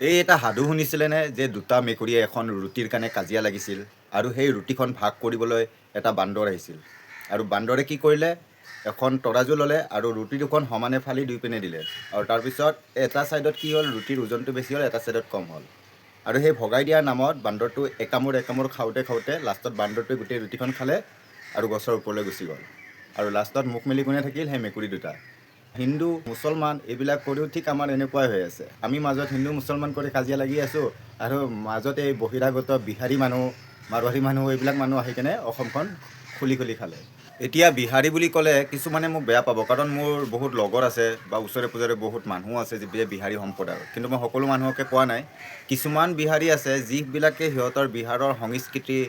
এই এটা সাধু শুনিছিলেনে যে দুটা মেকুৰীয়ে এখন ৰুটিৰ কাৰণে কাজিয়া লাগিছিল আৰু সেই ৰুটিখন ভাগ কৰিবলৈ এটা বান্দৰ আহিছিল আৰু বান্দৰে কি কৰিলে এখন তৰাজু ল'লে আৰু ৰুটি দুখন সমানে ফালি দুই পিনে দিলে আৰু তাৰপিছত এটা ছাইডত কি হ'ল ৰুটিৰ ওজনটো বেছি হ'ল এটা ছাইডত কম হ'ল আৰু সেই ভগাই দিয়াৰ নামত বান্দৰটো একামোৰ খাওঁতে লাষ্টত বান্দৰটোৱে গোটেই ৰুটিখন খালে আৰু গছৰ ওপৰলৈ গুচি গ'ল আৰু লাষ্টত মুখ মেলি কোনে থাকিল সেই মেকুৰী দুটা। হিন্দু মুছলমান এইবিলাক কৰিও ঠিক আমাৰ এনেকুৱাই হৈ আছে। আমি মাজত হিন্দু মুছলমান কৰি কাজিয়া লাগি আছোঁ আৰু মাজতে এই বহিৰাগত বিহাৰী মানুহ মাৰোৱাৰী মানুহ এইবিলাক মানুহ আহি কেনে অসমখন খুলি খালে। এতিয়া বিহাৰী বুলি ক'লে কিছুমানে মোক বেয়া পাব, কাৰণ মোৰ বহুত লগৰ আছে বা ওচৰে পাঁজৰে বহুত মানুহ আছে যিবিলাক বিহাৰী সম্প্ৰদায়ৰ, কিন্তু মই সকলো মানুহকে কোৱা নাই। কিছুমান বিহাৰী আছে যিবিলাকে সিহঁতৰ বিহাৰৰ সংস্কৃতি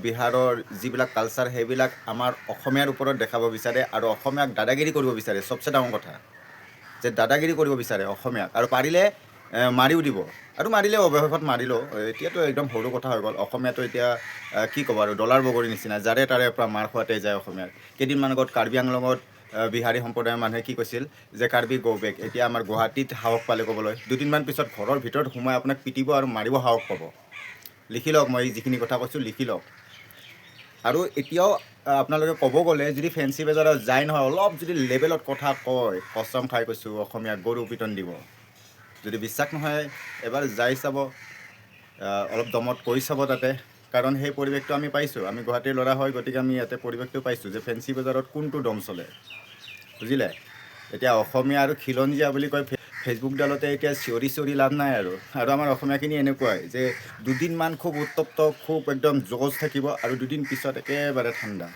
বিহাৰৰ যিবিলাক কালচাৰ সেইবিলাক আমাৰ অসমীয়াৰ ওপৰত দেখাব বিচাৰে আৰু অসমীয়াক দাদাগিৰি কৰিব বিচাৰে। চবচে ডাঙৰ কথা যে দাদাগিৰি কৰিব বিচাৰে অসমীয়াক, আৰু পাৰিলে মাৰিও দিব, আৰু মাৰিলেও অৱশেষত মাৰিলেও এতিয়াতো একদম সৰু কথা হৈ গ'ল। অসমীয়াটো এতিয়া কি ক'ব আৰু ডলাৰ বগৰীৰ নিচিনা যাৰে তাৰে পৰা মাৰ খোৱাতে যায় অসমীয়াৰ। কেইদিনমান আগত কাৰ্বি আংলঙত বিহাৰী সম্প্ৰদায়ৰ মানুহে কি কৈছিল যে কাৰ্বি গো বেক, এতিয়া আমাৰ গুৱাহাটীত সাহস পালে ক'বলৈ। দুদিনমান পিছত ঘৰৰ ভিতৰত সোমাই আপোনাক পিটিব আৰু মাৰিব সাহস পাব। লিখি লওক, মই যিখিনি কথা কৈছোঁ লিখি লওক। আৰু এতিয়াও আপোনালোকে ক'ব গ'লে যদি ফেঞ্চি বজাৰত যায় নহয়, অলপ যদি লেভেলত কথা কয়, কচম খাই কৈছোঁ অসমীয়াক গৰু পিটন দিব। যদি বিশ্বাস নহয় এবাৰ যাই চাব, অলপ দমত কৰি চাব তাতে, কাৰণ সেই পৰিৱেশটো আমি পাইছোঁ। আমি গুৱাহাটীৰ ল'ৰা হয়, গতিকে আমি ইয়াতে পৰিৱেশটো পাইছোঁ যে ফেঞ্চি বজাৰত কোনটো দম চলে, বুজিলে। এতিয়া অসমীয়া আৰু খিলঞ্জীয়া বুলি কয় ফেচবুকডালতে এতিয়া চিঞৰি লাভ নাই আৰু আমাৰ অসমীয়াখিনি এনেকুৱাই যে দুদিনমান খুব উত্তপ্ত, খুব একদম জজ থাকিব আৰু দুদিন পিছত একেবাৰে ঠাণ্ডা।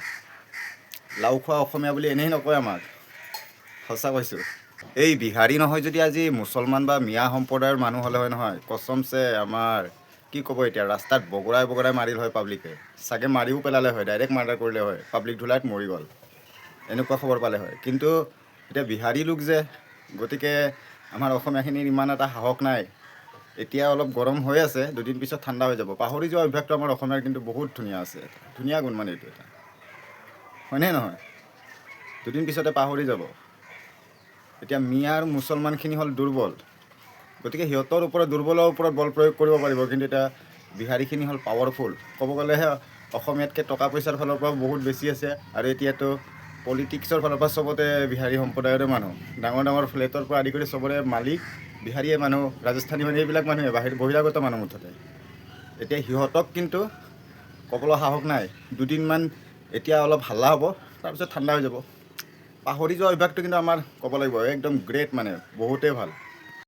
লাও খোৱা অসমীয়া বুলি এনেই নকয় আমাক, সঁচা কৈছোঁ। এই বিহাৰী নহয় যদি আজি মুছলমান বা মিয়া সম্প্ৰদায়ৰ মানুহ হ'লে হয় নহয়, কচমছে আমাৰ কি ক'ব এতিয়া, ৰাস্তাত বগৰাই মাৰিল হয় পাব্লিকে, চাগে মাৰিও পেলালে হয়, ডাইৰেক্ট মাৰ্ডাৰ কৰিলে হয়, পাব্লিক ধুলাইত মৰি গ'ল, এনেকুৱা খবৰ পালে হয়। কিন্তু এতিয়া বিহাৰী লোক যে, গতিকে আমাৰ অসমীয়াখিনিৰ ইমান এটা সাহস নাই। এতিয়া অলপ গৰম হৈ আছে, দুদিন পিছত ঠাণ্ডা হৈ যাব। পাহৰি যোৱা অভ্যাসটো আমাৰ অসমীয়াৰ কিন্তু বহুত ধুনীয়া আছে, ধুনীয়া গুণ মানে এইটো এটা, হয়নে নহয়? দুদিন পিছতে পাহৰি যাব। এতিয়া মিয়া আৰু মুছলমানখিনি হ'ল দুৰ্বল, গতিকে সিহঁতৰ ওপৰত দুৰ্বলৰ ওপৰত বল প্ৰয়োগ কৰিব পাৰিব, কিন্তু এতিয়া বিহাৰীখিনি হ'ল পাৱাৰফুল। ক'ব গ'লেহে অসমীয়াতকৈ টকা পইচাৰ ফালৰ পৰা বহুত বেছি আছে, আৰু এতিয়াতো পলিটিক্সৰ ফালৰ পৰা চবতে বিহাৰী সম্প্ৰদায়ৰে মানুহ, ডাঙৰ ফ্লেটৰ পৰা আদি কৰি চবৰে মালিক বিহাৰীয়ে মানুহ, ৰাজস্থানী মানুহ, এইবিলাক মানুহে বহিৰাগত মানুহ মুঠতে। এতিয়া সিহঁতক কিন্তু ক'বলৈ সাহস নাই। দুদিনমান এতিয়া অলপ হাল্লা হ'ব, তাৰপিছত ঠাণ্ডা হৈ যাব। পাহৰি যোৱা অভ্যাসটো কিন্তু আমাৰ ক'ব লাগিব একদম গ্ৰেট, মানে বহুতেই ভাল।